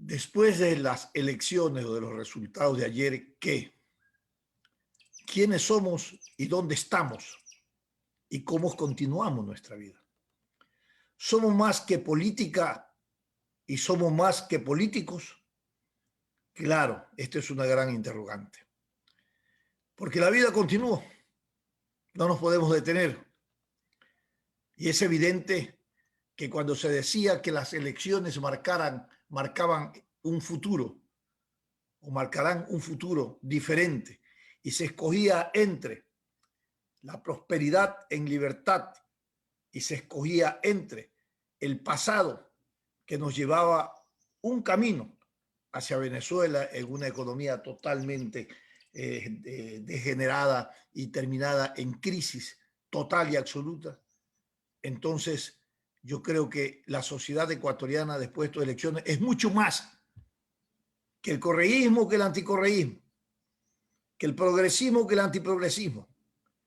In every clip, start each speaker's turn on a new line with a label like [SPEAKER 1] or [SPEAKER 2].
[SPEAKER 1] Después de las elecciones o de los resultados de ayer, ¿qué? ¿Quiénes somos y dónde estamos? ¿Y cómo continuamos nuestra vida? ¿Somos más que política y somos más que políticos? Claro, esta es una gran interrogante. Porque la vida continúa, no nos podemos detener. Y es evidente que cuando se decía que las elecciones marcaban un futuro, o marcarán un futuro diferente, y se escogía entre la prosperidad en libertad y se escogía entre el pasado que nos llevaba un camino hacia Venezuela en una economía totalmente degenerada y terminada en crisis total y absoluta. Entonces, yo creo que la sociedad ecuatoriana después de estas elecciones es mucho más que el correísmo, que el anticorreísmo, que el progresismo, que el antiprogresismo.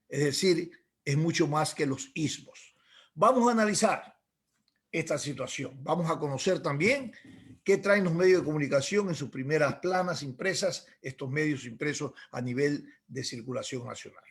[SPEAKER 1] Es decir, es mucho más que los ismos. Vamos a analizar esta situación. Vamos a conocer también qué traen los medios de comunicación en sus primeras planas impresas, estos medios impresos a nivel de circulación nacional.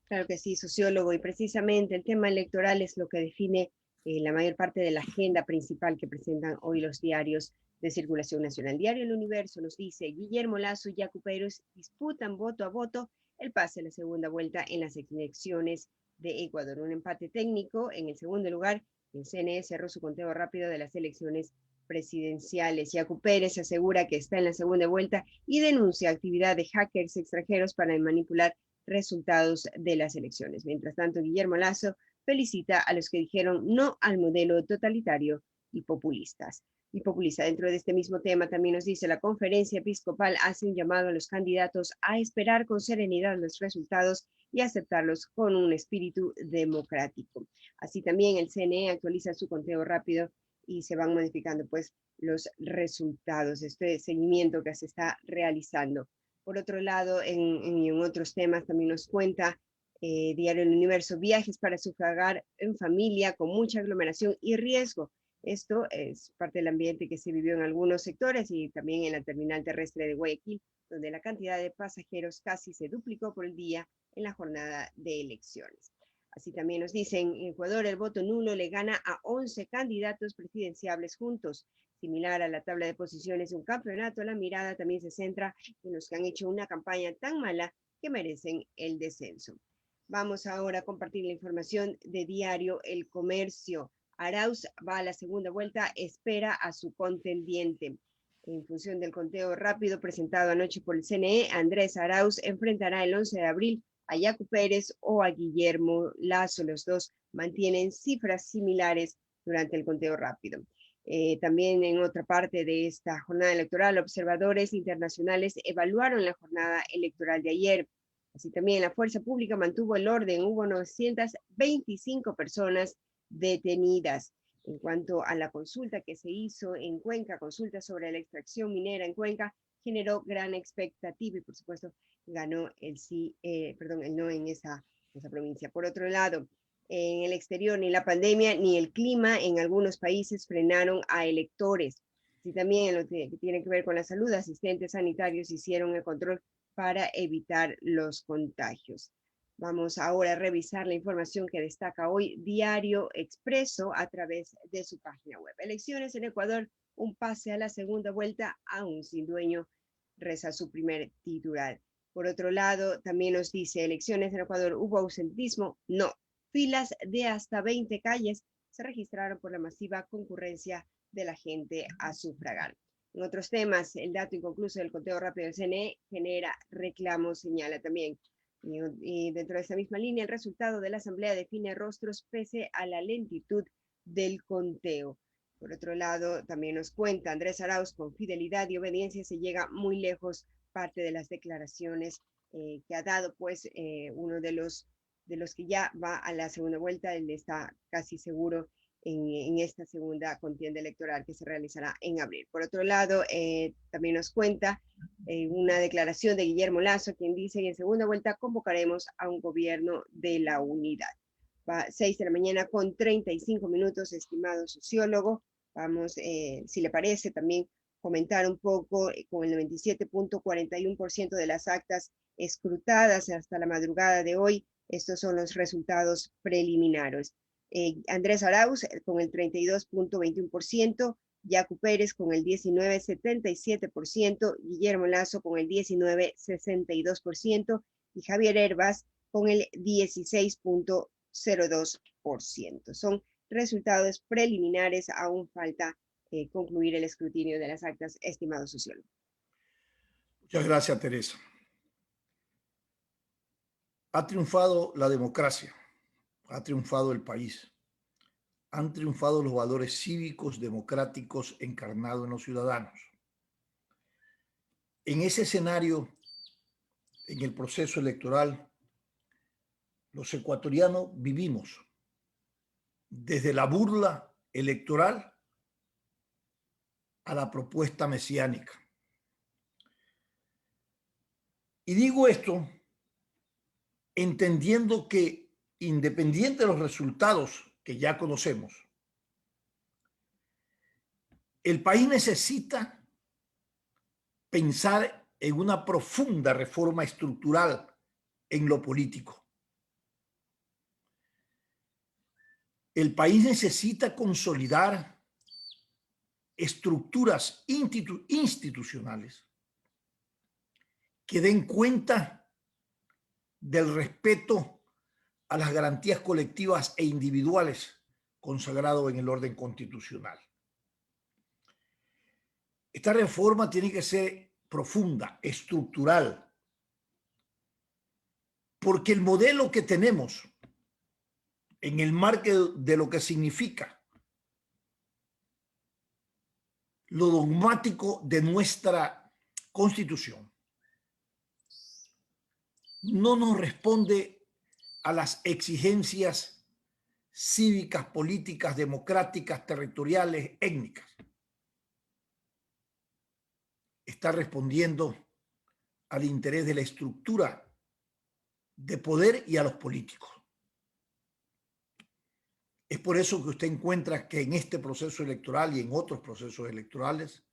[SPEAKER 2] Claro que sí, sociólogo, y precisamente el tema electoral es lo que define la mayor parte de la agenda principal que presentan hoy los diarios de circulación nacional. Diario El Universo nos dice: Guillermo Lasso y Yacu Pérez disputan voto a voto el pase a la segunda vuelta en las elecciones de Ecuador. Un empate técnico. En el segundo lugar, el CNE cerró su conteo rápido de las elecciones presidenciales. Yacu Pérez asegura que está en la segunda vuelta y denuncia actividad de hackers extranjeros para manipular resultados de las elecciones. Mientras tanto, Guillermo Lasso felicita a los que dijeron no al modelo totalitario y populistas. Y populista. Dentro de este mismo tema también nos dice: la conferencia episcopal hace un llamado a los candidatos a esperar con serenidad los resultados y aceptarlos con un espíritu democrático. Así también el CNE actualiza su conteo rápido y se van modificando pues los resultados, este seguimiento que se está realizando. Por otro lado, en otros temas también nos cuenta Diario El Universo: viajes para sufragar en familia con mucha aglomeración y riesgo. Esto es parte del ambiente que se vivió en algunos sectores y también en la terminal terrestre de Guayaquil, donde la cantidad de pasajeros casi se duplicó por el día en la jornada de elecciones. Así también nos dicen: en Ecuador el voto nulo le gana a 11 candidatos presidenciables juntos. Similar a la tabla de posiciones de un campeonato, la mirada también se centra en los que han hecho una campaña tan mala que merecen el descenso. Vamos ahora a compartir la información de Diario El Comercio. Arauz va a la segunda vuelta, espera a su contendiente. En función del conteo rápido presentado anoche por el CNE, Andrés Arauz enfrentará el 11 de abril a Yacu Pérez o a Guillermo Lasso. Los dos mantienen cifras similares durante el conteo rápido. También en otra parte de esta jornada electoral, observadores internacionales evaluaron la jornada electoral de ayer. Así también la fuerza pública mantuvo el orden. Hubo 925 personas detenidas. En cuanto a la consulta que se hizo en Cuenca, consulta sobre la extracción minera en Cuenca, generó gran expectativa y por supuesto ganó el sí, el no en esa provincia. Por otro lado, en el exterior ni la pandemia ni el clima en algunos países frenaron a electores. Y también en lo que tiene que ver con la salud, asistentes sanitarios hicieron el control para evitar los contagios. Vamos ahora a revisar la información que destaca hoy Diario Expreso a través de su página web. Elecciones en Ecuador, un pase a la segunda vuelta aún sin dueño, reza su primer titular. Por otro lado, también nos dice: elecciones en Ecuador, ¿hubo ausentismo? No. Filas de hasta 20 calles se registraron por la masiva concurrencia de la gente a sufragar. En otros temas, el dato inconcluso del conteo rápido del CNE genera reclamos, señala también. Y dentro de esa misma línea, el resultado de la asamblea define rostros pese a la lentitud del conteo. Por otro lado, también nos cuenta Andrés Arauz: con fidelidad y obediencia se llega muy lejos. Parte de las declaraciones que ha dado pues uno de los que ya va a la segunda vuelta. Él está casi seguro en esta segunda contienda electoral que se realizará en abril. Por otro lado, también nos cuenta una declaración de Guillermo Lasso, quien dice: en segunda vuelta convocaremos a un gobierno de la unidad. Va 6 de la mañana con 35 minutos, estimado sociólogo. Vamos, si le parece, también comentar un poco, con el 97.41% de las actas escrutadas hasta la madrugada de hoy. Estos son los resultados preliminares. Andrés Arauz con el 32.21%, Yacu Pérez con el 19.77%, Guillermo Lasso con el 19.62% y Javier Hervas con el 16.02%. Son resultados preliminares, aún falta concluir el escrutinio de las actas, estimado sociólogo.
[SPEAKER 1] Muchas gracias, Teresa. Ha triunfado la democracia, ha triunfado el país, han triunfado los valores cívicos democráticos encarnados en los ciudadanos. En ese escenario, en el proceso electoral, los ecuatorianos vivimos desde la burla electoral a la propuesta mesiánica. Y digo esto entendiendo que, independiente de los resultados que ya conocemos, el país necesita pensar en una profunda reforma estructural en lo político. El país necesita consolidar estructuras institucionales que den cuenta del respeto a las garantías colectivas e individuales consagrado en el orden constitucional. Esta reforma tiene que ser profunda, estructural, porque el modelo que tenemos en el marco de lo que significa lo dogmático de nuestra Constitución no nos responde a las exigencias cívicas, políticas, democráticas, territoriales, étnicas. Está respondiendo al interés de la estructura de poder y a los políticos. Es por eso que usted encuentra que en este proceso electoral y en otros procesos electorales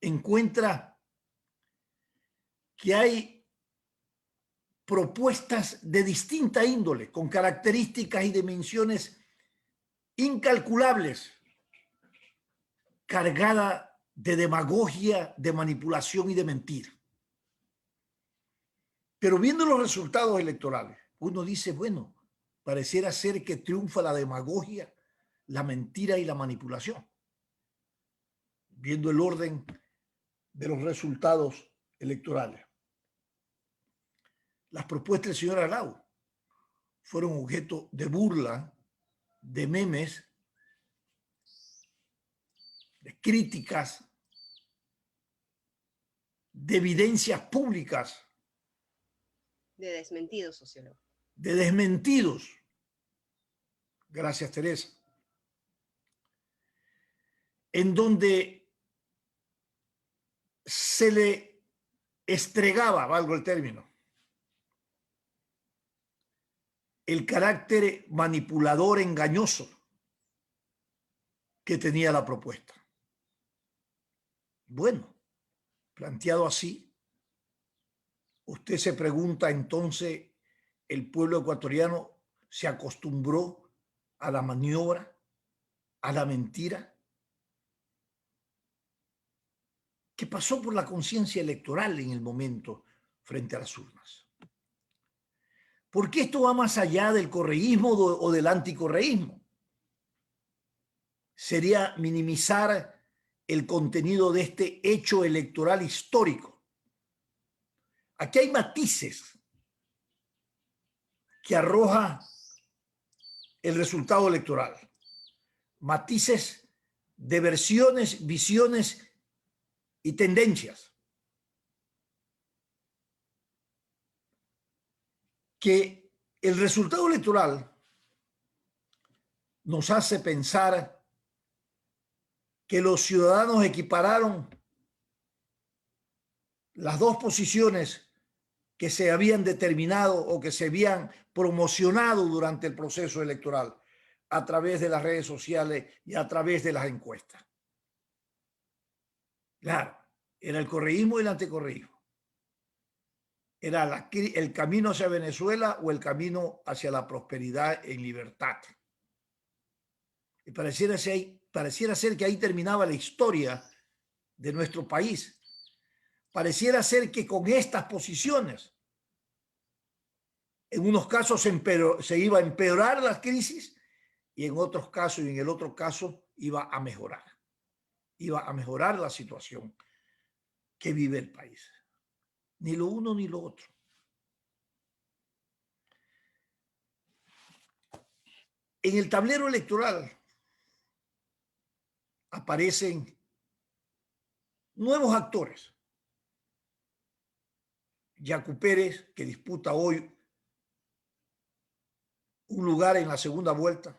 [SPEAKER 1] encuentra que hay propuestas de distinta índole, con características y dimensiones incalculables, cargada de demagogia, de manipulación y de mentira. Pero viendo los resultados electorales, uno dice, bueno, pareciera ser que triunfa la demagogia, la mentira y la manipulación. Viendo el orden de los resultados electorales. Las propuestas del señor Arauz fueron objeto de burla, de memes, de críticas, de evidencias públicas.
[SPEAKER 2] De desmentidos, sociólogo.
[SPEAKER 1] De desmentidos. Gracias, Teresa. En donde se le estregaba, valgo el término, el carácter manipulador, engañoso que tenía la propuesta. Bueno, planteado así, usted se pregunta entonces, ¿el pueblo ecuatoriano se acostumbró a la maniobra, a la mentira? ¿Qué pasó por la conciencia electoral en el momento frente a las urnas? Porque esto va más allá del correísmo o del anticorreísmo. Sería minimizar el contenido de este hecho electoral histórico. Aquí hay matices que arroja el resultado electoral. Matices de versiones, visiones y tendencias que el resultado electoral nos hace pensar que los ciudadanos equipararon las dos posiciones que se habían determinado o que se habían promocionado durante el proceso electoral a través de las redes sociales y a través de las encuestas. Claro, era el correísmo y el anticorreísmo. Era el camino hacia Venezuela o el camino hacia la prosperidad en libertad. Y pareciera ser que ahí terminaba la historia de nuestro país. Pareciera ser que con estas posiciones, en unos casos se iba a empeorar la crisis y en otros casos, y en el otro caso, iba a mejorar. Iba a mejorar la situación que vive el país. Ni lo uno ni lo otro. En el tablero electoral aparecen nuevos actores. Yacu Pérez, que disputa hoy un lugar en la segunda vuelta,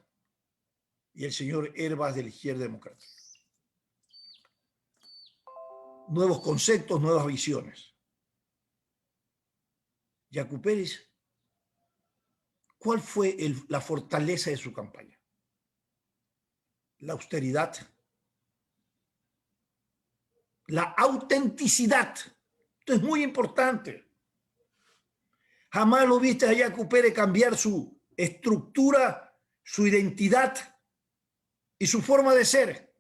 [SPEAKER 1] y el señor Hervas de la Izquierda Democrática. Nuevos conceptos, nuevas visiones. Yacu Pérez, ¿cuál fue la fortaleza de su campaña? La austeridad, la autenticidad. Esto es muy importante. Jamás lo viste a Yacu Pérez cambiar su estructura, su identidad y su forma de ser.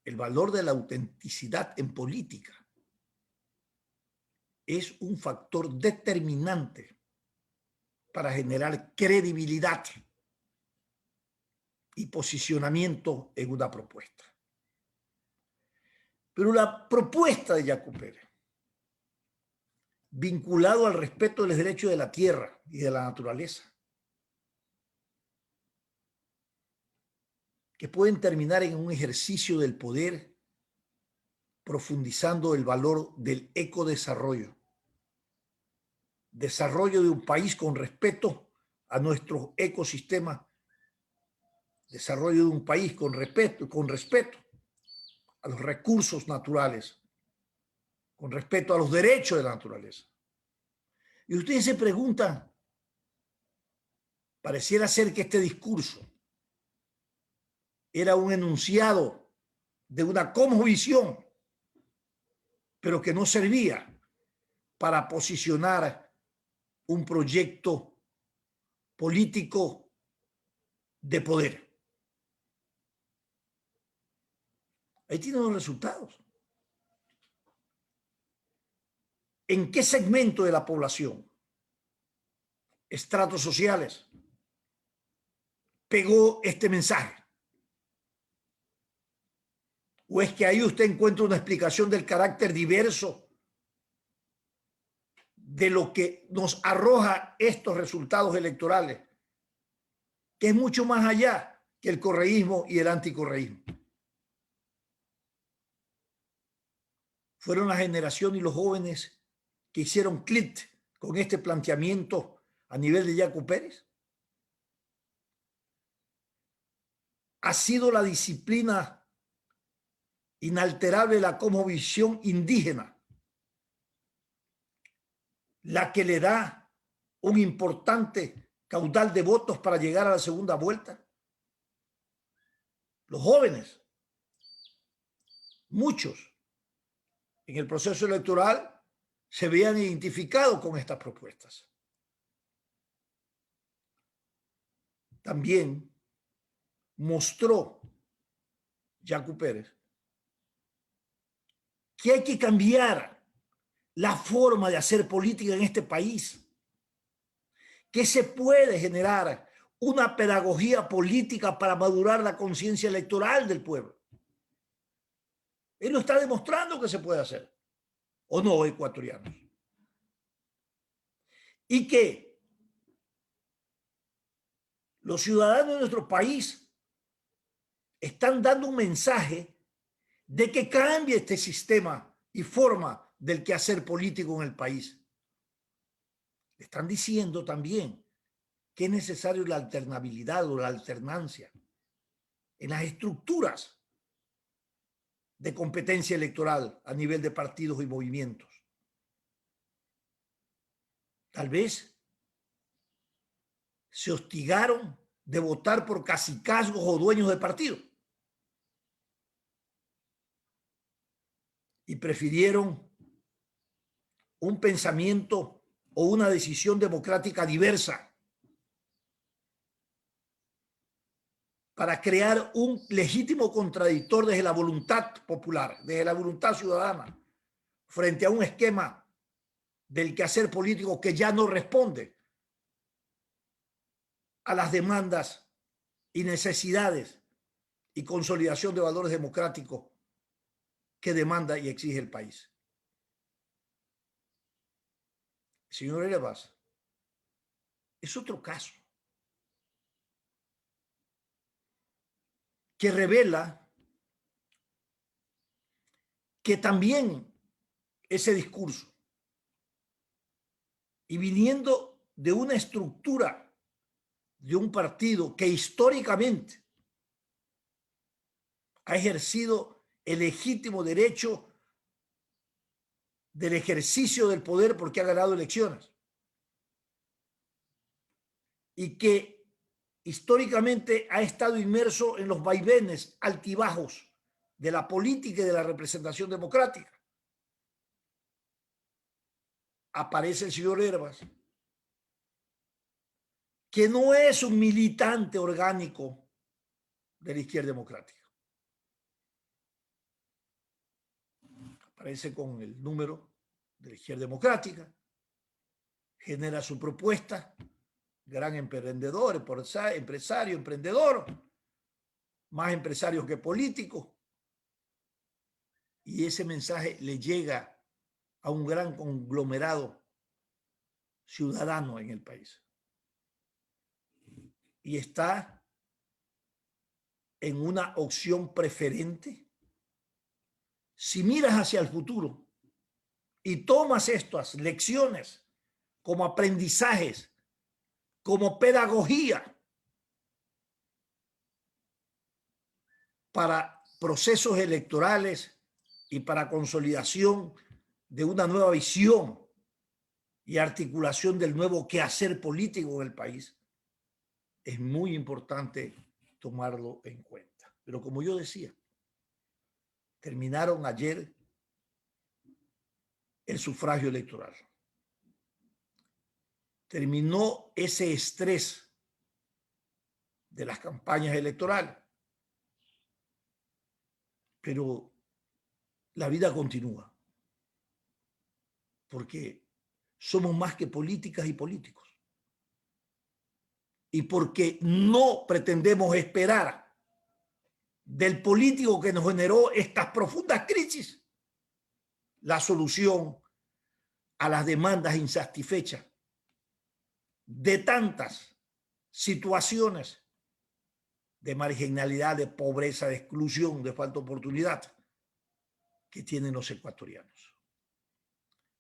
[SPEAKER 1] El valor de la autenticidad en política es un factor determinante para generar credibilidad y posicionamiento en una propuesta. Pero la propuesta de Yacu Pérez, vinculado al respeto de los derechos de la tierra y de la naturaleza, que pueden terminar en un ejercicio del poder profundizando el valor del ecodesarrollo, desarrollo de un país con respeto a nuestro ecosistema, desarrollo de un país con respeto a los recursos naturales, con respeto a los derechos de la naturaleza. Y ustedes se preguntan, pareciera ser que este discurso era un enunciado de una cosmovisión, pero que no servía para posicionar un proyecto político de poder. Ahí tienen los resultados. ¿En qué segmento de la población, estratos sociales, pegó este mensaje? ¿O es que ahí usted encuentra una explicación del carácter diverso de lo que nos arroja estos resultados electorales, que es mucho más allá que el correísmo y el anticorreísmo? Fueron la generación y los jóvenes que hicieron clic con este planteamiento a nivel de Yacu Pérez. Ha sido la disciplina inalterable, la cosmovisión indígena, la que le da un importante caudal de votos para llegar a la segunda vuelta. Los jóvenes, muchos, en el proceso electoral se veían identificados con estas propuestas. También mostró Yacu Pérez que hay que cambiar la forma de hacer política en este país, que se puede generar una pedagogía política para madurar la conciencia electoral del pueblo. Él lo está demostrando que se puede hacer, ¿o no, ecuatorianos? Y que los ciudadanos de nuestro país están dando un mensaje de que cambie este sistema y forma del quehacer político en el país. Están diciendo también que es necesario la alternabilidad o la alternancia en las estructuras de competencia electoral a nivel de partidos y movimientos. Tal vez se hostigaron de votar por cacicazgos o dueños de partido. y prefirieron un pensamiento o una decisión democrática diversa para crear un legítimo contradictor desde la voluntad popular, desde la voluntad ciudadana, frente a un esquema del quehacer político que ya no responde a las demandas y necesidades y consolidación de valores democráticos que demanda y exige el país. Señor Erebas, es otro caso que revela que también ese discurso, y viniendo de una estructura de un partido que históricamente ha ejercido el legítimo derecho del ejercicio del poder porque ha ganado elecciones, y que históricamente ha estado inmerso en los vaivenes altibajos de la política y de la representación democrática. Aparece el señor Herbas, que no es un militante orgánico de la izquierda democrática. Aparece con el número de la izquierda democrática, genera su propuesta, gran emprendedor, empresario, emprendedor, más empresario que político, y ese mensaje le llega a un gran conglomerado ciudadano en el país. Y está en una opción preferente. Si miras hacia el futuro y tomas estas lecciones como aprendizajes, como pedagogía para procesos electorales y para consolidación de una nueva visión y articulación del nuevo quehacer político en el país, es muy importante tomarlo en cuenta. Pero como yo decía, terminaron ayer el sufragio electoral. Terminó ese estrés de las campañas electorales. Pero la vida continúa. Porque somos más que políticas y políticos. Y porque no pretendemos esperar del político que nos generó estas profundas crisis la solución a las demandas insatisfechas de tantas situaciones de marginalidad, de pobreza, de exclusión, de falta de oportunidad que tienen los ecuatorianos.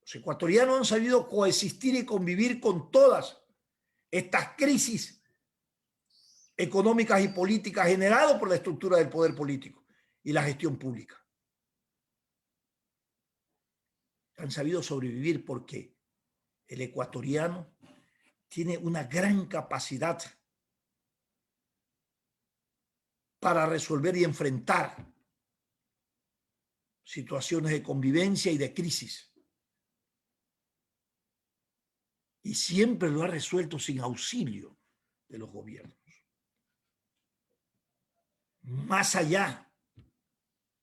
[SPEAKER 1] Los ecuatorianos han sabido coexistir y convivir con todas estas crisis económicas y políticas generadas por la estructura del poder político y la gestión pública. Han sabido sobrevivir porque el ecuatoriano tiene una gran capacidad para resolver y enfrentar situaciones de convivencia y de crisis. Y siempre lo ha resuelto sin auxilio de los gobiernos. Más allá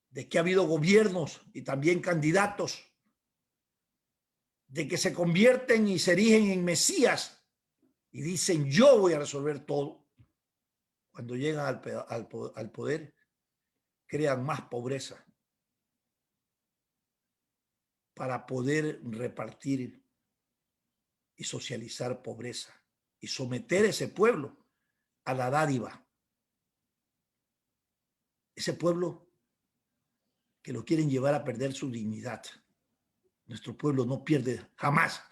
[SPEAKER 1] de que ha habido gobiernos y también candidatos de que se convierten y se erigen en mesías y dicen yo voy a resolver todo, cuando llegan al poder crean más pobreza para poder repartir y socializar pobreza y someter a ese pueblo a la dádiva. Ese pueblo que lo quieren llevar a perder su dignidad. Nuestro pueblo no pierde jamás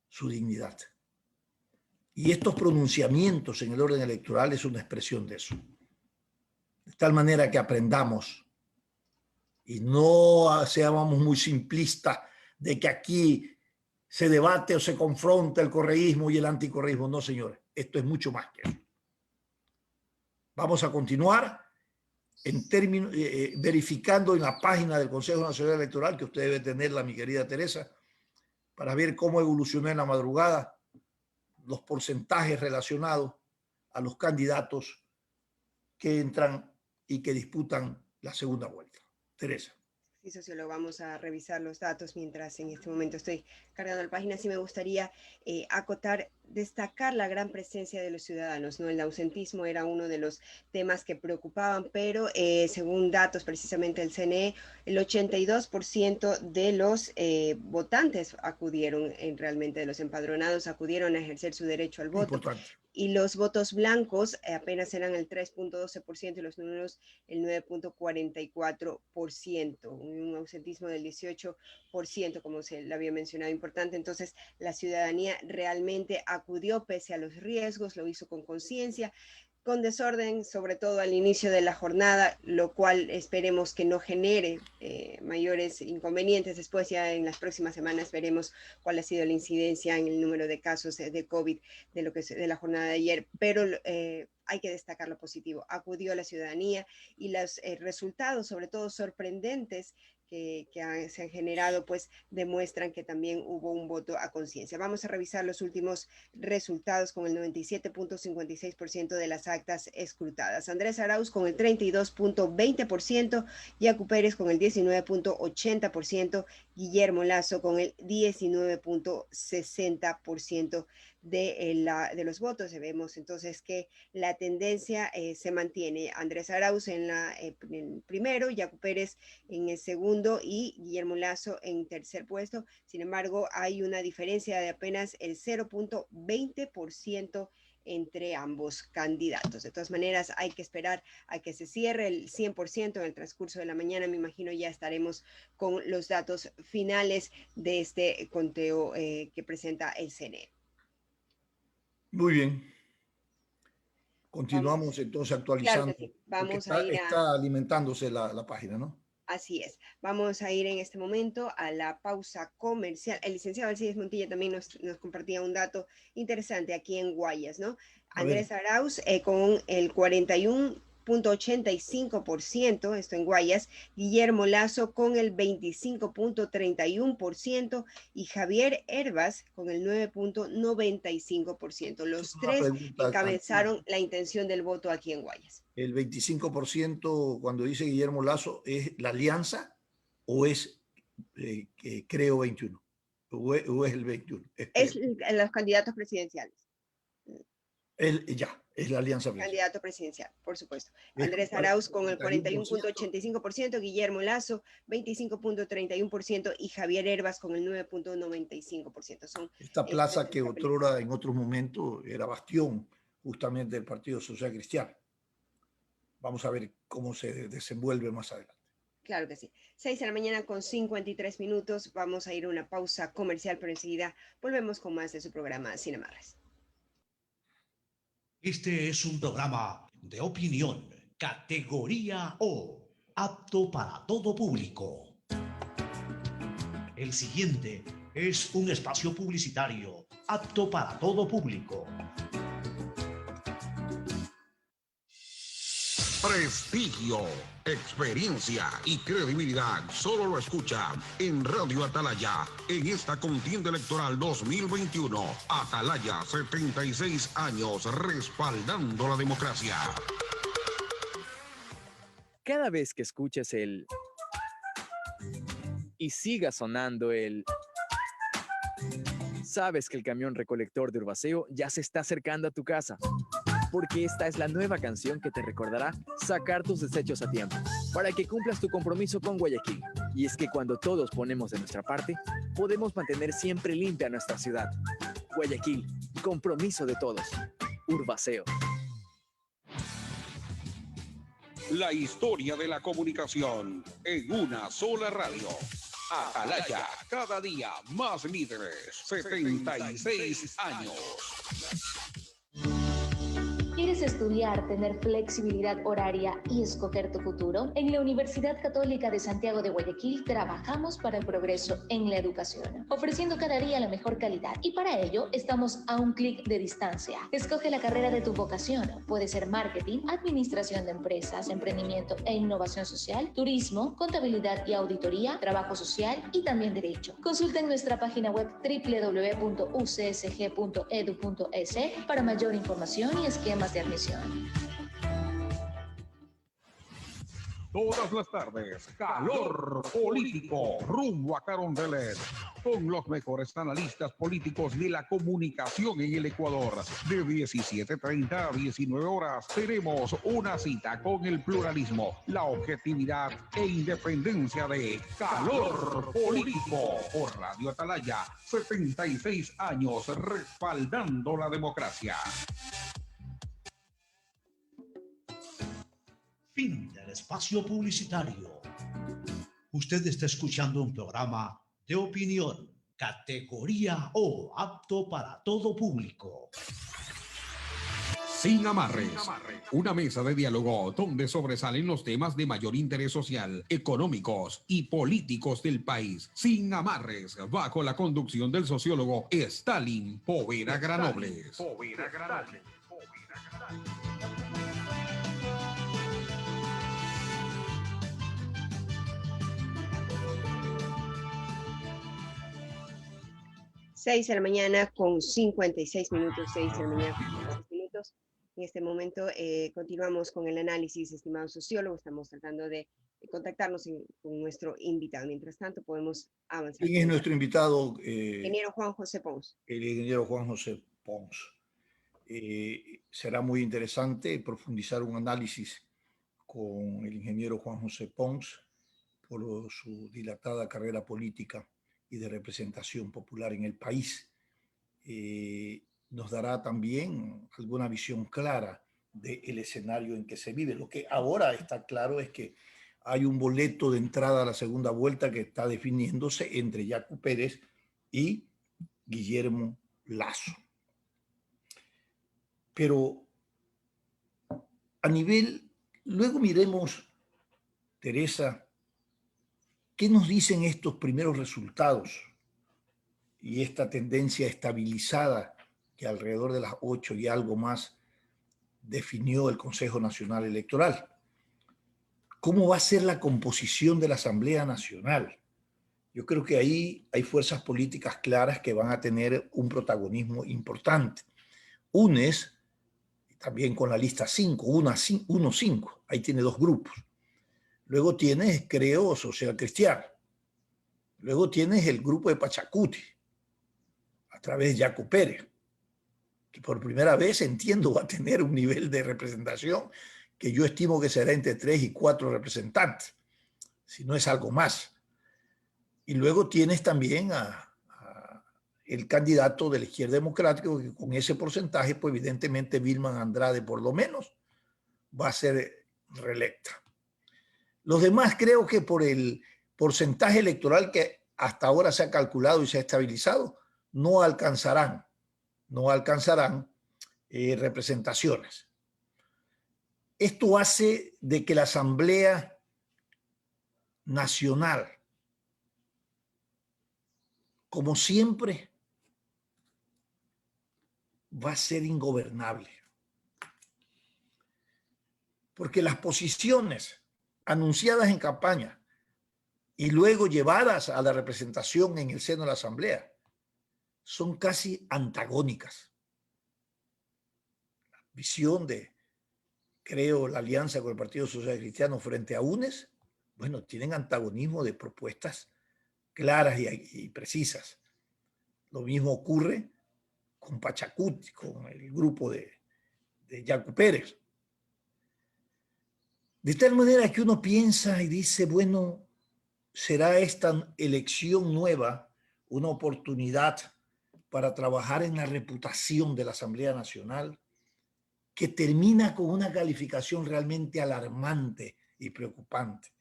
[SPEAKER 1] su dignidad. Y estos pronunciamientos en el orden electoral es una expresión de eso. De tal manera que aprendamos y no seamos muy simplistas de que aquí se debate o se confronta el correísmo y el anticorreísmo. No, señores, esto es mucho más que eso. Vamos a continuar en términos, verificando en la página del Consejo Nacional Electoral, que usted debe tenerla, mi querida Teresa, para ver cómo evolucionó en la madrugada los porcentajes relacionados a los candidatos que entran y que disputan la segunda vuelta. Teresa.
[SPEAKER 2] Sí, sociólogo, vamos a revisar los datos mientras en este momento estoy cargando la página. Sí me gustaría acotar, destacar la gran presencia de los ciudadanos, ¿no? El ausentismo era uno de los temas que preocupaban, pero según datos precisamente del CNE, el 82% de los votantes acudieron, realmente de los empadronados, acudieron a ejercer su derecho al voto.
[SPEAKER 1] Importante.
[SPEAKER 2] Y los votos blancos apenas eran el 3.12% y los nulos el 9.44%, un ausentismo del 18%, como se le había mencionado, importante. Entonces, la ciudadanía realmente acudió pese a los riesgos, lo hizo con conciencia, con desorden, sobre todo al inicio de la jornada, lo cual esperemos que no genere mayores inconvenientes. Después, ya en las próximas semanas, veremos cuál ha sido la incidencia en el número de casos de COVID de la jornada de ayer, pero hay que destacar lo positivo. Acudió la ciudadanía y los resultados, sobre todo sorprendentes, que se han generado, pues demuestran que también hubo un voto a conciencia. Vamos a revisar los últimos resultados con el 97.56% de las actas escrutadas. Andrés Arauz con el 32.20%, Yacu Pérez con el 19.80%, Guillermo Lasso con el 19.60% de los votos. Vemos entonces que la tendencia se mantiene. Andrés Arauz en el primero, Yacu Pérez en el segundo y Guillermo Lasso en tercer puesto. Sin embargo, hay una diferencia de apenas el 0.20% entre ambos candidatos. De todas maneras, hay que esperar a que se cierre el 100% en el transcurso de la mañana. Me imagino ya estaremos con los datos finales de este conteo que presenta el CNE.
[SPEAKER 1] Muy bien. Continuamos entonces actualizando.
[SPEAKER 2] Claro que sí. Vamos
[SPEAKER 1] está alimentándose la página, ¿no?
[SPEAKER 2] Así es. Vamos a ir en este momento a la pausa comercial. El licenciado Alcides Montilla también nos compartía un dato interesante aquí en Guayas, ¿no? Andrés Arauz con el 41.85%, esto en Guayas, Guillermo Lasso con el 25.31% y Javier Hervas con el 9.95%. Los tres encabezaron la intención del voto aquí en Guayas.
[SPEAKER 1] El 25%, cuando dice Guillermo Lasso, ¿es la alianza o es Creo 21? ¿O es el 21?
[SPEAKER 2] Es los candidatos presidenciales.
[SPEAKER 1] Es la alianza presidencial.
[SPEAKER 2] Candidato presidencial, por supuesto. Andrés Arauz con el 41.85%, Guillermo Lasso 25.31% y Javier Hervas con el 9.95%.
[SPEAKER 1] Esta plaza que otrora en otros momentos era bastión justamente del Partido Social Cristiano. Vamos a ver cómo se desenvuelve más adelante.
[SPEAKER 2] Claro que sí. 6 de la mañana con 53 minutos. Vamos a ir a una pausa comercial, pero enseguida volvemos con más de su programa Sin Amarras.
[SPEAKER 3] Este es un programa de opinión, categoría O, apto para todo público. El siguiente es un espacio publicitario apto para todo público.
[SPEAKER 4] Prestigio, experiencia y credibilidad solo lo escucha en Radio Atalaya en esta contienda electoral 2021. Atalaya, 76 años respaldando la democracia.
[SPEAKER 5] Cada vez que escuches el y siga sonando el, sabes que el camión recolector de Urbaceo ya se está acercando a tu casa. Porque esta es la nueva canción que te recordará sacar tus desechos a tiempo, para que cumplas tu compromiso con Guayaquil. Y es que cuando todos ponemos de nuestra parte, podemos mantener siempre limpia nuestra ciudad. Guayaquil, compromiso de todos. Urbaceo.
[SPEAKER 4] La historia de la comunicación en una sola radio. Atalaya, cada día más líderes, 76 años.
[SPEAKER 6] ¿Quieres ¿Quieres estudiar, tener flexibilidad horaria y escoger tu futuro? En la Universidad Católica de Santiago de Guayaquil trabajamos para el progreso en la educación, ofreciendo cada día la mejor calidad. Y para ello estamos a un clic de distancia. Escoge la carrera de tu vocación. Puede ser marketing, administración de empresas, emprendimiento e innovación social, turismo, contabilidad y auditoría, trabajo social y también derecho. Consulta en nuestra página web www.ucsg.edu.es para mayor información y esquemas de admisión.
[SPEAKER 4] Todas las tardes, Calor Político, rumbo a Carondelet, con los mejores analistas políticos de la comunicación en el Ecuador. De 17:30 a 19 horas, tenemos una cita con el pluralismo, la objetividad e independencia de Calor Político, por Radio Atalaya, 76 años respaldando la democracia.
[SPEAKER 3] Fin del espacio publicitario. Usted está escuchando un programa de opinión, categoría O, apto para todo público.
[SPEAKER 4] Sin amarres, una mesa de diálogo donde sobresalen los temas de mayor interés social, económicos y políticos del país. Sin amarres, bajo la conducción del sociólogo Stalin Poveda Granobles.
[SPEAKER 2] 6 de la mañana con 56 minutos, 6 de la mañana con 56 minutos. En este momento continuamos con el análisis, estimado sociólogo. Estamos tratando de contactarnos con nuestro invitado. Mientras tanto, podemos avanzar.
[SPEAKER 1] ¿Quién es nuestro invitado?
[SPEAKER 2] Ingeniero Juan José Pons.
[SPEAKER 1] El ingeniero Juan José Pons. Será muy interesante profundizar un análisis con el ingeniero Juan José Pons por su dilatada carrera política y de representación popular en el país. Nos dará también alguna visión clara del escenario en que se vive. Lo que ahora está claro es que hay un boleto de entrada a la segunda vuelta que está definiéndose entre Yacu Pérez y Guillermo Lasso. Pero a nivel, luego miremos, Teresa, ¿qué nos dicen estos primeros resultados y esta tendencia estabilizada que alrededor de las 8 y algo más definió el Consejo Nacional Electoral? ¿Cómo va a ser la composición de la Asamblea Nacional? Yo creo que ahí hay fuerzas políticas claras que van a tener un protagonismo importante. UNES, también con la lista 5, 1-5, ahí tiene 2 grupos. Luego tienes, creo, Social Cristiano. Luego tienes el grupo de Pachacuti, a través de Yacu Pérez, que por primera vez, entiendo, va a tener un nivel de representación que yo estimo que será entre 3 y 4 representantes, si no es algo más. Y luego tienes también el candidato de la izquierda democrática, que con ese porcentaje, pues evidentemente Vilma Andrade, por lo menos, va a ser reelecta. Los demás creo que por el porcentaje electoral que hasta ahora se ha calculado y se ha estabilizado, no alcanzarán representaciones. Esto hace de que la Asamblea Nacional, como siempre, va a ser ingobernable. Porque las posiciones anunciadas en campaña y luego llevadas a la representación en el seno de la Asamblea son casi antagónicas. La visión de, creo, la alianza con el Partido Social Cristiano frente a UNES, bueno, tienen antagonismo de propuestas claras y precisas. Lo mismo ocurre con Pachacuti, con el grupo de Yacu Pérez. De tal manera que uno piensa y dice, bueno, ¿será esta elección nueva una oportunidad para trabajar en la reputación de la Asamblea Nacional, que termina con una calificación realmente alarmante y preocupante,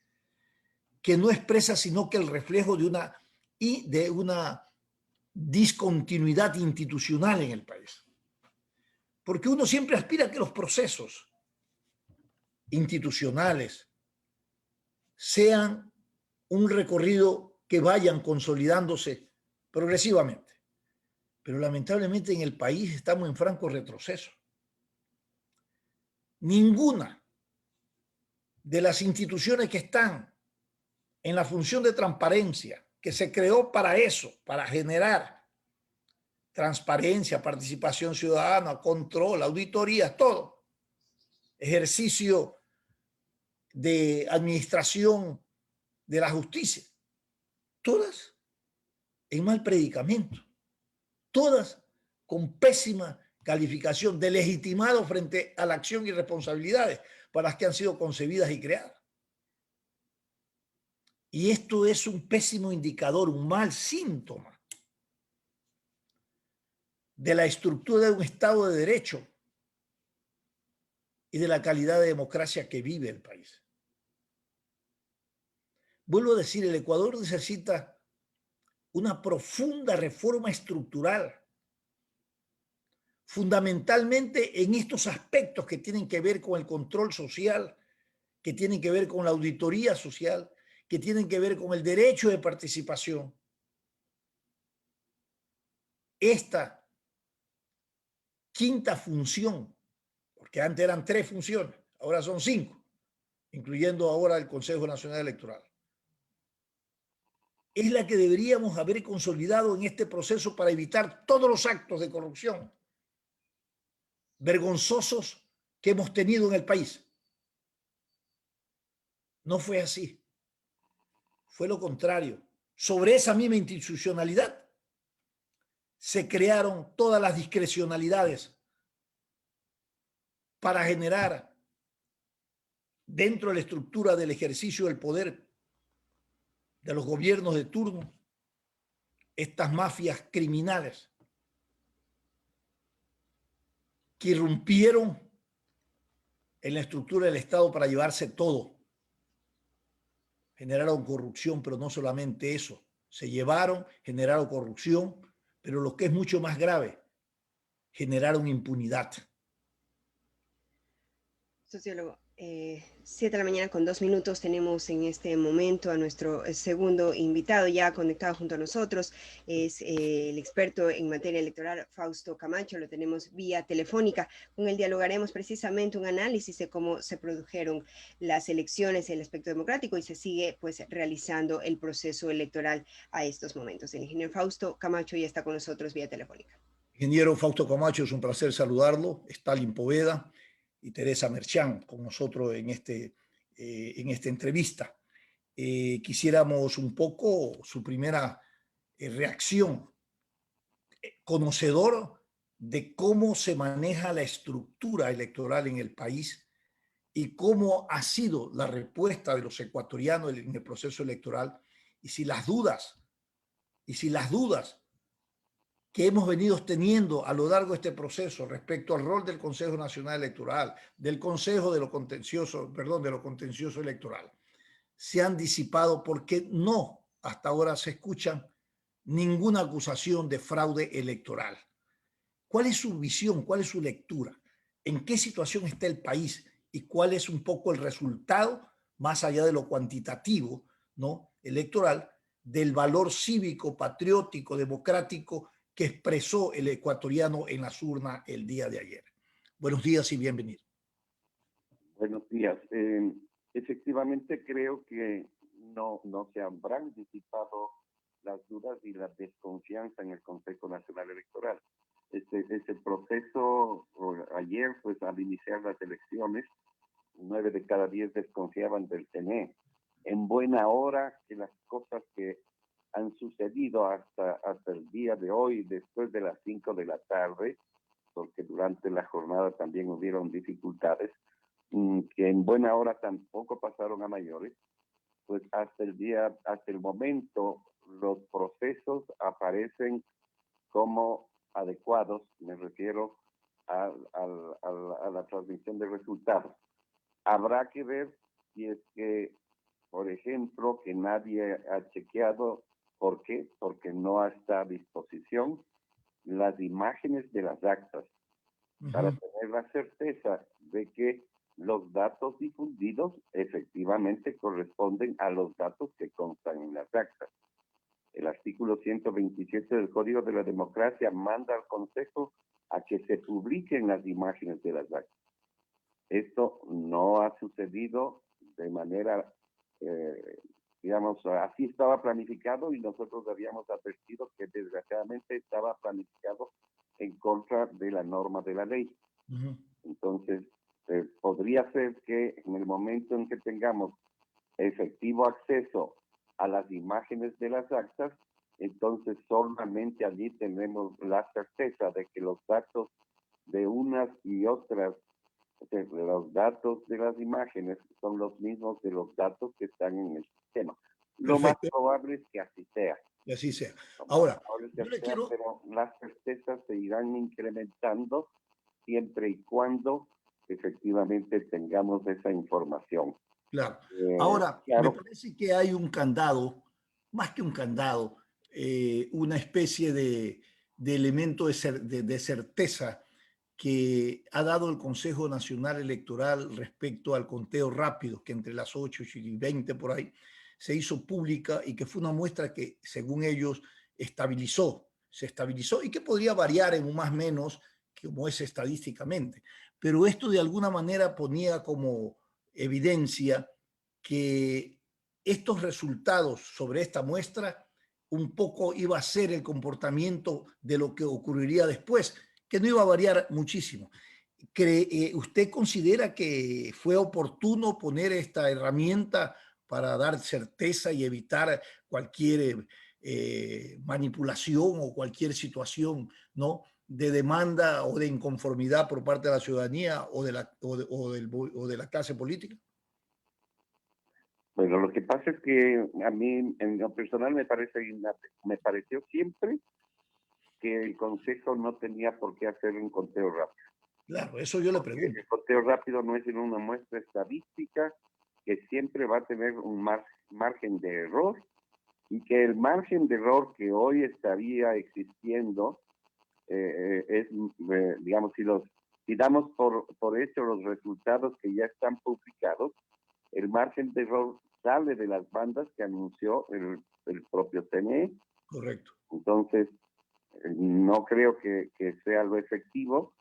[SPEAKER 1] que no expresa sino que el reflejo de una discontinuidad institucional en el país? Porque uno siempre aspira a que los procesos institucionales sean un recorrido que vayan consolidándose progresivamente. Pero lamentablemente en el país estamos en franco retroceso. Ninguna de las instituciones que están en la función de transparencia, que se creó para eso, para generar transparencia, participación ciudadana, control, auditorías, todo, ejercicio de administración de la justicia, todas en mal predicamento, todas con pésima calificación de legitimado frente a la acción y responsabilidades para las que han sido concebidas y creadas. Y esto es un pésimo indicador, un mal síntoma de la estructura de un Estado de Derecho y de la calidad de democracia que vive el país. Vuelvo a decir, el Ecuador necesita una profunda reforma estructural, fundamentalmente en estos aspectos que tienen que ver con el control social, que tienen que ver con la auditoría social, que tienen que ver con el derecho de participación. Esta quinta función, porque antes eran 3 funciones, ahora son 5, incluyendo ahora el Consejo Nacional Electoral, es la que deberíamos haber consolidado en este proceso para evitar todos los actos de corrupción vergonzosos que hemos tenido en el país. No fue así. Fue lo contrario. Sobre esa misma institucionalidad se crearon todas las discrecionalidades para generar dentro de la estructura del ejercicio del poder de los gobiernos de turno estas mafias criminales que irrumpieron en la estructura del Estado para llevarse todo. Generaron corrupción, pero no solamente eso. Se llevaron, generaron corrupción, pero lo que es mucho más grave, generaron impunidad.
[SPEAKER 2] Sociólogo, 7 de la mañana con 2 minutos. Tenemos en este momento a nuestro segundo invitado ya conectado junto a nosotros. Es el experto en materia electoral, Fausto Camacho. Lo tenemos vía telefónica. Con él dialogaremos precisamente un análisis de cómo se produjeron las elecciones en el aspecto democrático y se sigue pues realizando el proceso electoral a estos momentos. El ingeniero Fausto Camacho ya está con nosotros vía telefónica.
[SPEAKER 1] Ingeniero Fausto Camacho, es un placer saludarlo. Stalin Poveda y Teresa Merchán con nosotros en esta entrevista. Quisiéramos un poco su primera reacción, conocedor de cómo se maneja la estructura electoral en el país y cómo ha sido la respuesta de los ecuatorianos en el proceso electoral y si las dudas que hemos venido teniendo a lo largo de este proceso respecto al rol del Consejo Nacional Electoral, del Consejo de lo Contencioso, de lo Contencioso Electoral, se han disipado porque no hasta ahora se escuchan ninguna acusación de fraude electoral. ¿Cuál es su visión? ¿Cuál es su lectura? ¿En qué situación está el país? ¿Y cuál es un poco el resultado, más allá de lo cuantitativo, ¿no?, electoral, del valor cívico, patriótico, democrático que expresó el ecuatoriano en las urnas el día de ayer? Buenos días y bienvenido.
[SPEAKER 7] Buenos días. Efectivamente creo que no se habrán disipado las dudas y la desconfianza en el Consejo Nacional Electoral. Ese proceso ayer, pues al iniciar las elecciones, 9 de cada 10 desconfiaban del CNE. En buena hora que las cosas que han sucedido hasta el día de hoy, después de las 5 de la tarde, porque durante la jornada también hubieron dificultades, que en buena hora tampoco pasaron a mayores, pues hasta el momento los procesos aparecen como adecuados, me refiero a la transmisión de resultados. Habrá que ver si es que, por ejemplo, que nadie ha chequeado. ¿Por qué? Porque no está a disposición las imágenes de las actas. para tener la certeza de que los datos difundidos efectivamente corresponden a los datos que constan en las actas. El artículo 127 del Código de la Democracia manda al Consejo a que se publiquen las imágenes de las actas. Esto no ha sucedido de manera, digamos, así estaba planificado y nosotros habíamos advertido que desgraciadamente estaba planificado en contra de la norma de la ley. Entonces, podría ser que en el momento en que tengamos efectivo acceso a las imágenes de las actas, entonces solamente allí tenemos la certeza de que los datos de unas y otras, los datos de las imágenes son los mismos de los datos que están en el sistema. Lo más probable es que así sea.
[SPEAKER 1] Y así sea. Ahora,
[SPEAKER 7] yo le quiero... pero las certezas se irán incrementando siempre y cuando efectivamente tengamos esa información.
[SPEAKER 1] Claro. Ahora,
[SPEAKER 7] claro,
[SPEAKER 1] me parece que hay un candado, más que un candado, una especie de elemento de certeza que ha dado el Consejo Nacional Electoral respecto al conteo rápido, que entre las 8:20 por ahí se hizo pública y que fue una muestra que, según ellos, se estabilizó y que podría variar en un más o menos, como es estadísticamente. Pero esto de alguna manera ponía como evidencia que estos resultados sobre esta muestra un poco iba a ser el comportamiento de lo que ocurriría después, que no iba a variar muchísimo. ¿Usted considera que fue oportuno poner esta herramienta para dar certeza y evitar cualquier manipulación o cualquier situación, ¿no?, de demanda o de inconformidad por parte de la ciudadanía o de la clase política?
[SPEAKER 7] Bueno, lo que pasa es que a mí, en lo personal, me pareció siempre que el Consejo no tenía por qué hacer un conteo rápido.
[SPEAKER 1] Claro, eso yo le pregunto.
[SPEAKER 7] El conteo rápido no es en una muestra estadística que siempre va a tener un margen de error, y que el margen de error que hoy estaría existiendo es, digamos, si damos por hecho los resultados que ya están publicados, el margen de error sale de las bandas que anunció el propio CNE.
[SPEAKER 1] Correcto.
[SPEAKER 7] Entonces, no creo que sea lo efectivo.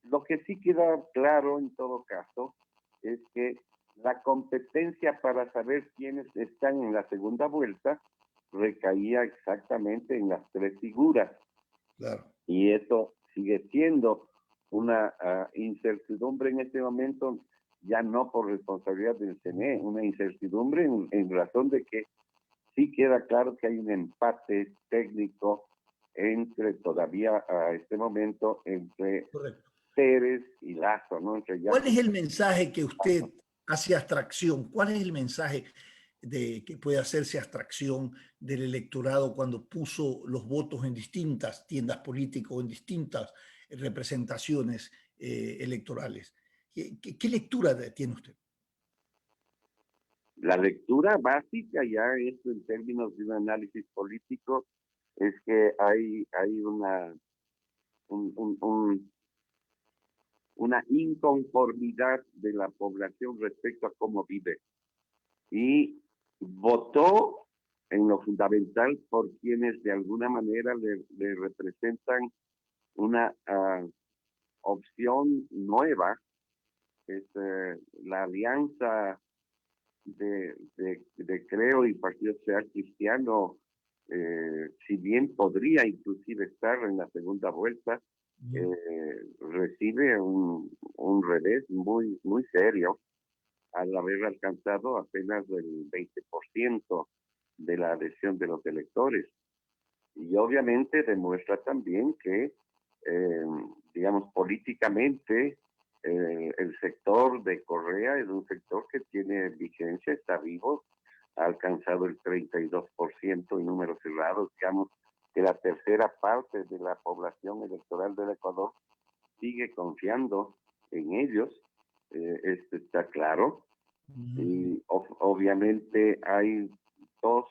[SPEAKER 7] Lo que sí queda claro en todo caso es que la competencia para saber quiénes están en la segunda vuelta recaía exactamente en las tres figuras.
[SPEAKER 1] Claro.
[SPEAKER 7] Y eso sigue siendo una incertidumbre en este momento, ya no por responsabilidad del CNE, una incertidumbre en razón de que sí queda claro que hay un empate técnico todavía a este momento entre
[SPEAKER 1] Correcto.
[SPEAKER 7] Pérez y Lazo, ¿no?
[SPEAKER 1] ¿Cuál es el mensaje que usted hace abstracción? ¿Cuál es el mensaje que puede hacerse abstracción del electorado cuando puso los votos en distintas tiendas políticas o en distintas representaciones electorales? ¿Qué lectura tiene usted?
[SPEAKER 7] La lectura básica, ya esto en términos de un análisis político, es que hay una inconformidad de la población respecto a cómo vive. Y votó en lo fundamental por quienes de alguna manera le representan una opción nueva. Es la alianza de Creo y Partido Social Cristiano, si bien podría inclusive estar en la segunda vuelta, recibe un revés muy, muy serio al haber alcanzado apenas el 20% de la adhesión de los electores. Y obviamente demuestra también que, digamos, políticamente, el sector de Correa es un sector que tiene vigencia, está vivo, ha alcanzado el 32% en números cerrados. Digamos que la tercera parte de la población electoral del Ecuador sigue confiando en ellos, esto está claro. Y obviamente hay dos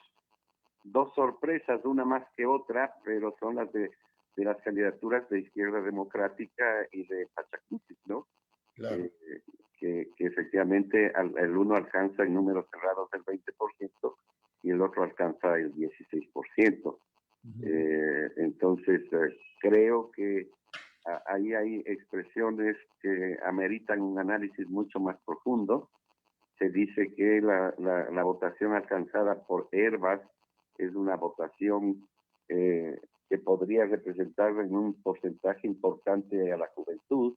[SPEAKER 7] sorpresas, una más que otra, pero son las de de las candidaturas de Izquierda Democrática y de Pachacuti, ¿no?
[SPEAKER 1] Claro.
[SPEAKER 7] Que efectivamente el uno alcanza en números cerrados el 20% y el otro alcanza el 16%. Entonces, creo que ahí hay expresiones que ameritan un análisis mucho más profundo. Se dice que la votación alcanzada por Hervas es una votación que podría representar en un porcentaje importante a la juventud,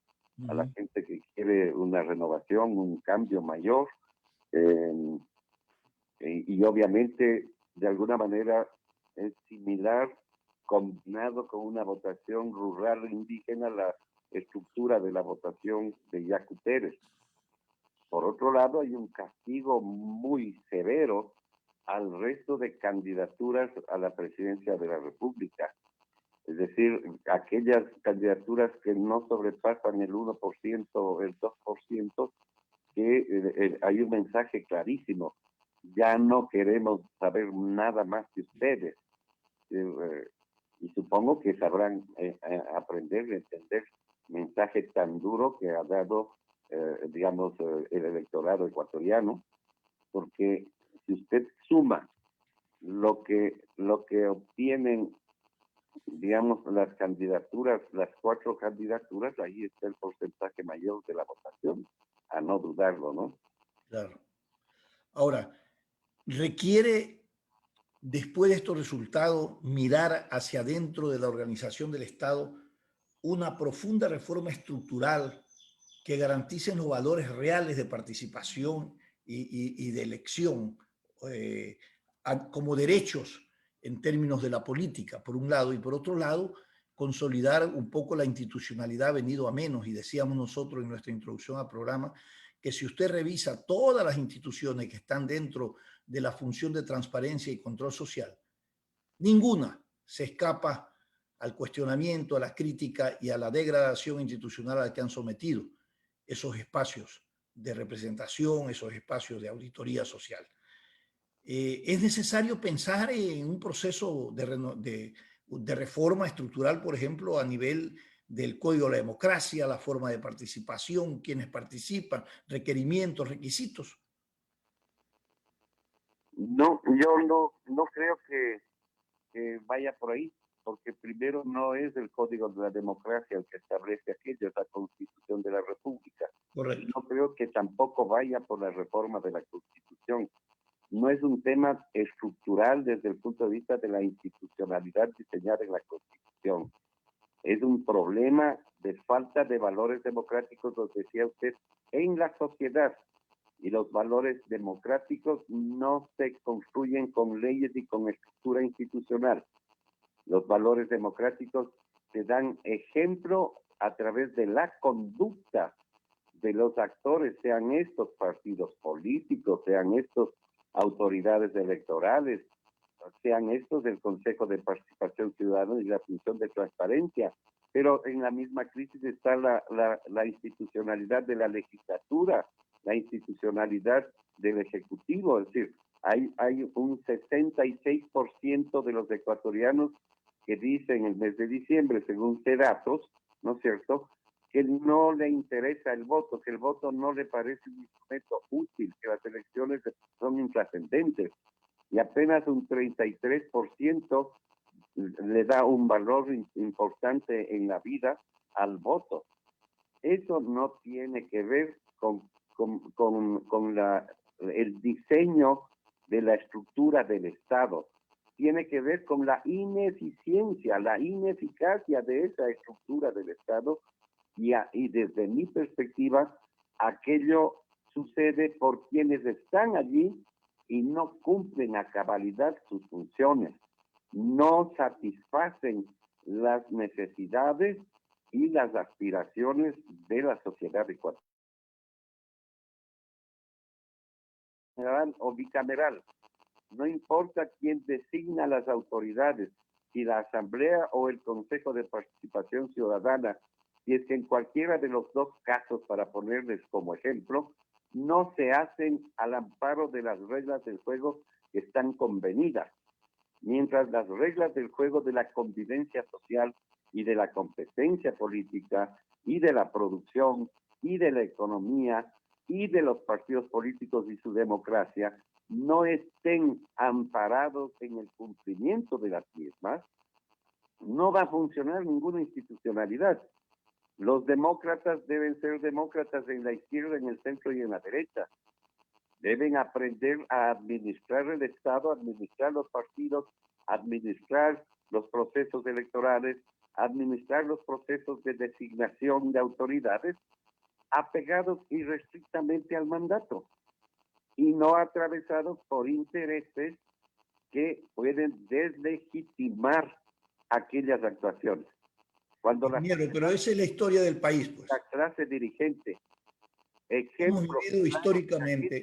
[SPEAKER 7] a la gente que quiere una renovación, un cambio mayor, y obviamente de alguna manera es similar, combinado con una votación rural indígena, la estructura de la votación de Yacu Pérez. Por otro lado, hay un castigo muy severo al resto de candidaturas a la presidencia de la República. Es decir, aquellas candidaturas que no sobrepasan el 1% o el 2%, que hay un mensaje clarísimo. Ya no queremos saber nada más de ustedes. Y supongo que sabrán aprender y entender mensaje tan duro que ha dado, digamos, el electorado ecuatoriano, porque si usted suma lo que obtienen, digamos, las candidaturas, las 4 candidaturas, ahí está el porcentaje mayor de la votación, a no dudarlo, ¿no?
[SPEAKER 1] Claro. Ahora, requiere, después de estos resultados, mirar hacia adentro de la organización del Estado una profunda reforma estructural que garantice los valores reales de participación y de elección como derechos en términos de la política, por un lado, y por otro lado, consolidar un poco la institucionalidad venido a menos. Y decíamos nosotros en nuestra introducción al programa que si usted revisa todas las instituciones que están dentro de la función de transparencia y control social, ninguna se escapa al cuestionamiento, a la crítica y a la degradación institucional a la que han sometido esos espacios de representación, esos espacios de auditoría social. Es necesario pensar en un proceso de reforma estructural, por ejemplo, a nivel del Código de la Democracia, la forma de participación, quienes participan, requerimientos, requisitos.
[SPEAKER 7] No, yo no creo que vaya por ahí, porque primero no es el Código de la Democracia el que establece aquello, es la Constitución de la República.
[SPEAKER 1] Correcto.
[SPEAKER 7] No creo que tampoco vaya por la reforma de la Constitución. No es un tema estructural desde el punto de vista de la institucionalidad diseñada en la Constitución. Es un problema de falta de valores democráticos, lo decía usted, en la sociedad. Y los valores democráticos no se construyen con leyes y con estructura institucional. Los valores democráticos se dan ejemplo a través de la conducta de los actores, sean estos partidos políticos, sean estos autoridades electorales, sean estos del Consejo de Participación Ciudadana y la función de transparencia. Pero en la misma crisis está la institucionalidad de la legislatura, la institucionalidad del Ejecutivo. Es decir, hay un 66% de los ecuatorianos que dicen en el mes de diciembre, según datos, ¿no es cierto?, que no le interesa el voto, que el voto no le parece un instrumento útil, que las elecciones son intrascendentes. Y apenas un 33% le da un valor importante en la vida al voto. Eso no tiene que ver con el diseño de la estructura del Estado. Tiene que ver con la ineficiencia, la ineficacia de esa estructura del Estado y desde mi perspectiva, aquello sucede por quienes están allí y no cumplen a cabalidad sus funciones, no satisfacen las necesidades y las aspiraciones de la sociedad ecuatoriana o bicameral. No importa quién designa las autoridades, si la Asamblea o el Consejo de Participación Ciudadana, si es que en cualquiera de los dos casos, para ponerles como ejemplo, no se hacen al amparo de las reglas del juego que están convenidas, mientras las reglas del juego de la convivencia social, y de la competencia política y de la producción y de la economía y de los partidos políticos y su democracia no estén amparados en el cumplimiento de las mismas, no va a funcionar ninguna institucionalidad. Los demócratas deben ser demócratas en la izquierda, en el centro y en la derecha. Deben aprender a administrar el Estado, administrar los partidos, administrar los procesos electorales, administrar los procesos de designación de autoridades, apegados irrestrictamente al mandato y no atravesados por intereses que pueden deslegitimar aquellas actuaciones. Cuando
[SPEAKER 1] pero esa es la historia del país, pues.
[SPEAKER 7] la clase dirigente,
[SPEAKER 1] Hemos
[SPEAKER 7] ejemplo,
[SPEAKER 1] vivido históricamente.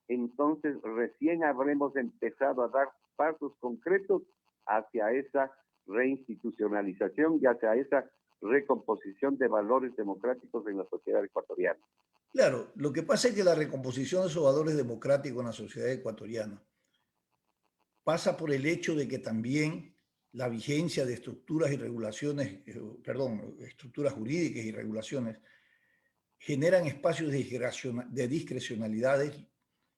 [SPEAKER 7] entonces recién habremos empezado a dar pasos concretos hacia esa reinstitucionalización y hacia esa recomposición de valores democráticos en la sociedad ecuatoriana.
[SPEAKER 1] Claro, lo que pasa es que la recomposición de esos valores democráticos en la sociedad ecuatoriana pasa por el hecho de que también la vigencia de estructuras y regulaciones, estructuras jurídicas y regulaciones generan espacios de discrecionalidades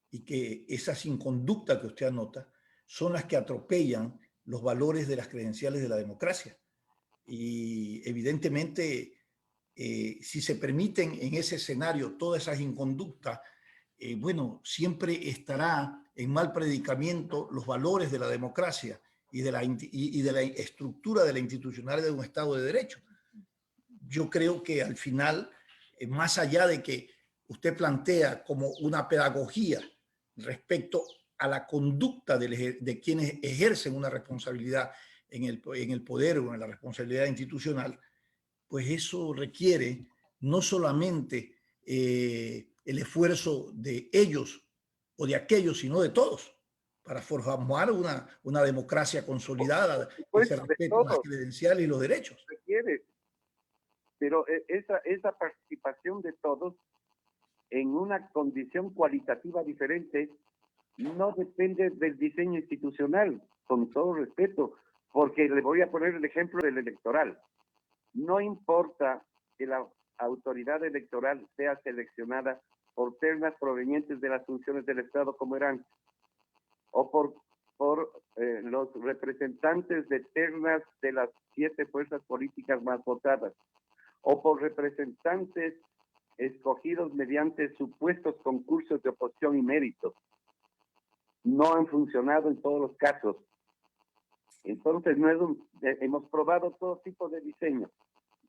[SPEAKER 1] y que esas inconductas que usted anota son las que atropellan los valores de las credenciales de la democracia. Y evidentemente, si se permiten en ese escenario todas esas inconductas, bueno, siempre estará en mal predicamento los valores de la democracia y de la estructura de la institucionalidad de un Estado de Derecho. Yo creo que al final, más allá de que usted plantea como una pedagogía respecto a la conducta de quienes ejercen una responsabilidad en el poder o en la responsabilidad institucional, pues eso requiere no solamente el esfuerzo de ellos o de aquellos, sino de todos, para formar una democracia consolidada que se respeten las credenciales y los derechos.
[SPEAKER 7] Requiere, pero esa participación de todos en una condición cualitativa diferente no depende del diseño institucional, con todo respeto, porque le voy a poner el ejemplo del electoral. No importa que la autoridad electoral sea seleccionada por ternas provenientes de las funciones del Estado como eran, o por los representantes de ternas de las 7 fuerzas políticas más votadas, o por representantes escogidos mediante supuestos concursos de oposición y méritos. No han funcionado en todos los casos. Entonces, hemos probado todo tipo de diseños.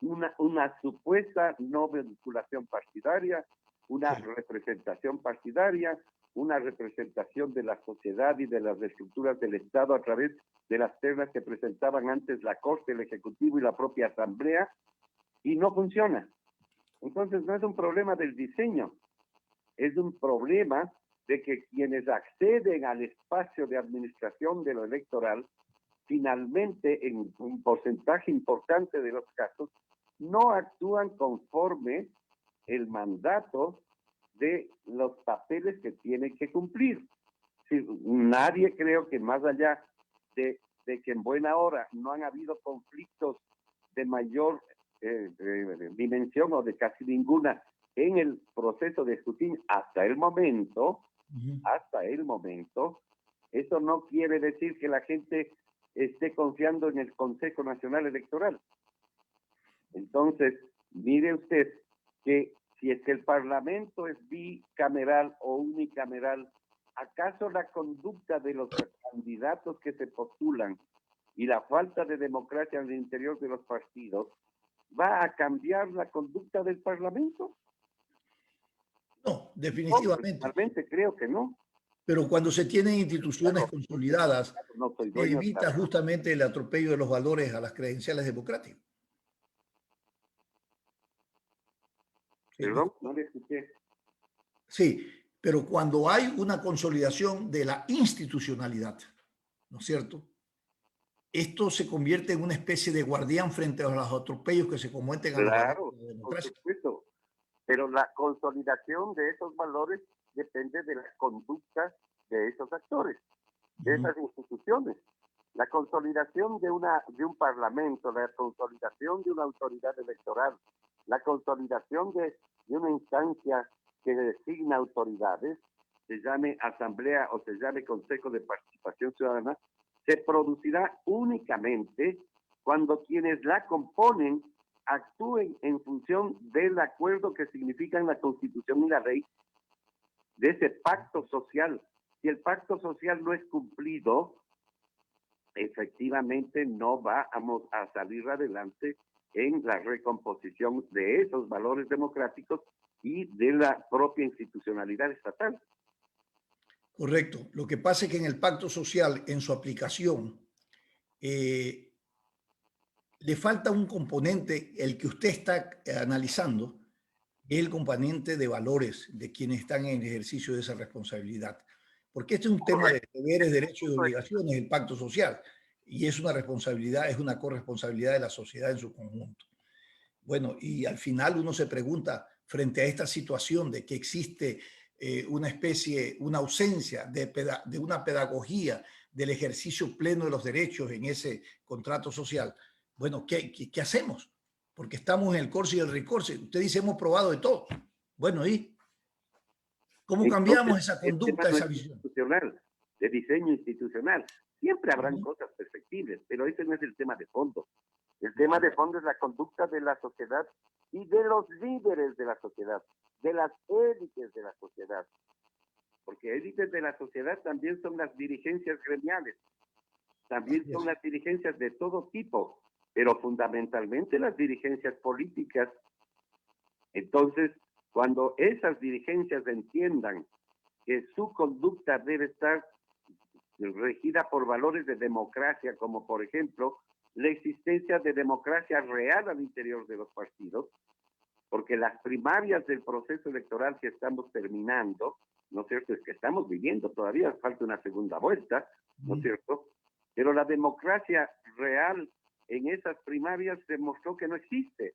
[SPEAKER 7] Una supuesta no vinculación partidaria, una representación partidaria, una representación de la sociedad y de las estructuras del Estado a través de las ternas que presentaban antes la Corte, el Ejecutivo y la propia Asamblea, y no funciona. Entonces, no es un problema del diseño, es un problema de que quienes acceden al espacio de administración de lo electoral, finalmente, en un porcentaje importante de los casos, no actúan conforme el mandato de los papeles que tienen que cumplir. Sí, nadie, creo que más allá de que en buena hora no han habido conflictos de mayor dimensión o de casi ninguna en el proceso de escrutinio hasta el momento, eso no quiere decir que la gente esté confiando en el Consejo Nacional Electoral. Entonces, mire usted que si es que el Parlamento es bicameral o unicameral, ¿acaso la conducta de los candidatos que se postulan y la falta de democracia en el interior de los partidos va a cambiar la conducta del Parlamento?
[SPEAKER 1] No, definitivamente.
[SPEAKER 7] Realmente creo que no.
[SPEAKER 1] Pero cuando se tienen instituciones consolidadas, se evita
[SPEAKER 7] de
[SPEAKER 1] justamente el atropello de los valores a las credenciales democráticas.
[SPEAKER 7] Perdón, no le escuché.
[SPEAKER 1] Sí, pero cuando hay una consolidación de la institucionalidad, ¿no es cierto? Esto se convierte en una especie de guardián frente a los atropellos que se cometen a los valores de la democracia.
[SPEAKER 7] Por supuesto. Pero la consolidación de esos valores depende de la conducta de esos actores, de esas instituciones. La consolidación de un parlamento, la consolidación de una autoridad electoral, la consolidación de una instancia que designa autoridades, se llame asamblea o se llame consejo de participación ciudadana, se producirá únicamente cuando quienes la componen actúen en función del acuerdo que significan la Constitución y la ley, de ese pacto social. Si el pacto social no es cumplido, efectivamente no vamos a salir adelante en la recomposición de esos valores democráticos y de la propia institucionalidad estatal.
[SPEAKER 1] Correcto. Lo que pasa es que en el pacto social, en su aplicación, le falta un componente, el que usted está analizando, es el componente de valores de quienes están en el ejercicio de esa responsabilidad. Porque este es un tema de deberes, derechos y obligaciones, el pacto social, y es una responsabilidad, es una corresponsabilidad de la sociedad en su conjunto. Bueno, y al final uno se pregunta, frente a esta situación de que existe una especie, una ausencia de una pedagogía del ejercicio pleno de los derechos en ese contrato social, bueno, ¿qué hacemos? Porque estamos en el corse y el recorse. Usted dice, hemos probado de todo. Bueno, ¿y cómo cambiamos esa conducta, esa visión?
[SPEAKER 7] Institucional, de diseño institucional. Siempre habrán cosas perfectibles, pero ese no es el tema de fondo. El tema de fondo es la conducta de la sociedad y de los líderes de la sociedad, de las élites de la sociedad. Porque élites de la sociedad también son las dirigencias gremiales, también son las dirigencias de todo tipo, pero fundamentalmente las dirigencias políticas. Entonces, cuando esas dirigencias entiendan que su conducta debe estar regida por valores de democracia, como por ejemplo la existencia de democracia real al interior de los partidos, porque las primarias del proceso electoral que estamos terminando, ¿no es cierto? Es que estamos viviendo todavía, falta una segunda vuelta, ¿no es cierto? Pero la democracia real en esas primarias demostró que no existe,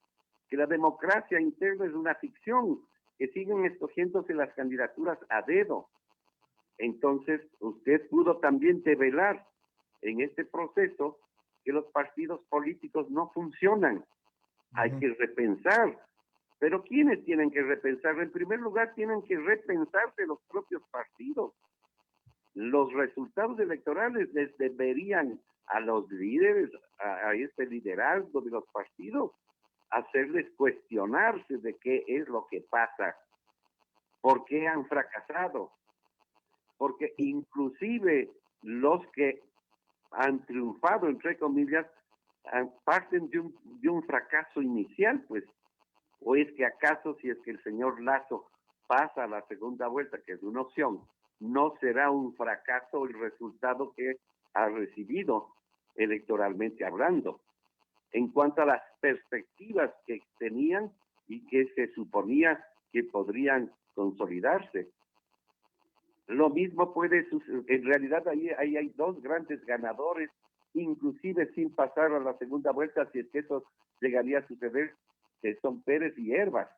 [SPEAKER 7] que la democracia interna es una ficción, que siguen escogiéndose las candidaturas a dedo. Entonces, usted pudo también develar en este proceso que los partidos políticos no funcionan. Hay que repensar. Pero ¿quiénes tienen que repensar? En primer lugar, tienen que repensarse los propios partidos. Los resultados electorales les deberían a los líderes, a este liderazgo de los partidos, hacerles cuestionarse de qué es lo que pasa, por qué han fracasado, porque inclusive los que han triunfado, entre comillas, parten de un fracaso inicial, pues. ¿O es que acaso, si es que el señor Lasso pasa a la segunda vuelta, que es una opción, no será un fracaso el resultado que ha recibido electoralmente hablando? En cuanto a las perspectivas que tenían y que se suponía que podrían consolidarse. Lo mismo puede suceder. En realidad ahí hay dos grandes ganadores, inclusive sin pasar a la segunda vuelta, si es que eso llegaría a suceder, que son Pérez y Hervas.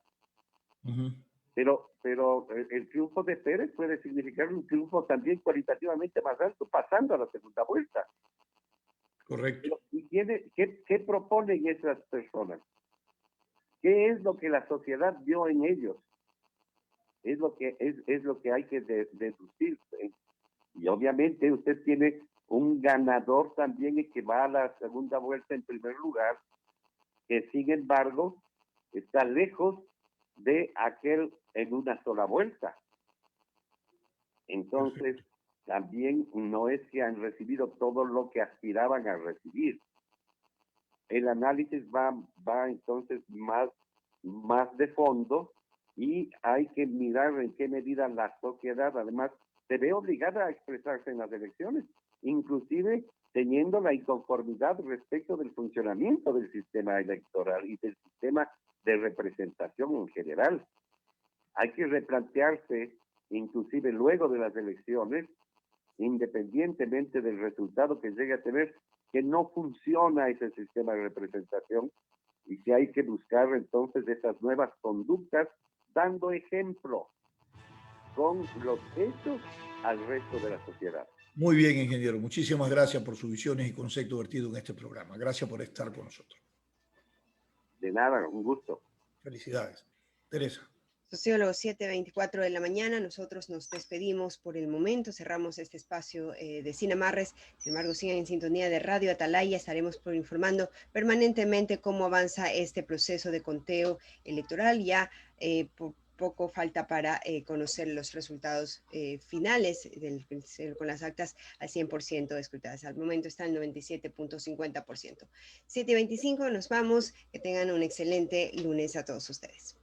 [SPEAKER 7] Pero el triunfo de Pérez puede significar un triunfo también cualitativamente más alto pasando a la segunda vuelta.
[SPEAKER 1] Correcto.
[SPEAKER 7] ¿Y qué proponen esas personas? ¿Qué es lo que la sociedad vio en ellos? Es lo que hay que deducir. Y obviamente usted tiene un ganador también y que va a la segunda vuelta en primer lugar, que sin embargo está lejos de aquel en una sola vuelta. Entonces, también no es que han recibido todo lo que aspiraban a recibir. El análisis va entonces más de fondo y hay que mirar en qué medida la sociedad además se ve obligada a expresarse en las elecciones, inclusive teniendo la inconformidad respecto del funcionamiento del sistema electoral y del sistema de representación en general. Hay que replantearse, inclusive luego de las elecciones, independientemente del resultado que llegue a tener, que no funciona ese sistema de representación y que hay que buscar entonces esas nuevas conductas, dando ejemplo con los hechos al resto de la sociedad.
[SPEAKER 1] Muy bien, ingeniero. Muchísimas gracias por sus visiones y conceptos vertidos en este programa. Gracias por estar con nosotros.
[SPEAKER 7] De nada, un gusto.
[SPEAKER 1] Felicidades. Teresa.
[SPEAKER 2] Sociólogo, 7:24 de la mañana. Nosotros nos despedimos por el momento. Cerramos este espacio de Sin Amarres. Sin embargo, sigan en sintonía de Radio Atalaya. Estaremos informando permanentemente cómo avanza este proceso de conteo electoral. Ya poco falta para conocer los resultados finales con las actas al 100% escrutadas. Al momento está el 97.50%. 7:25, nos vamos. Que tengan un excelente lunes a todos ustedes.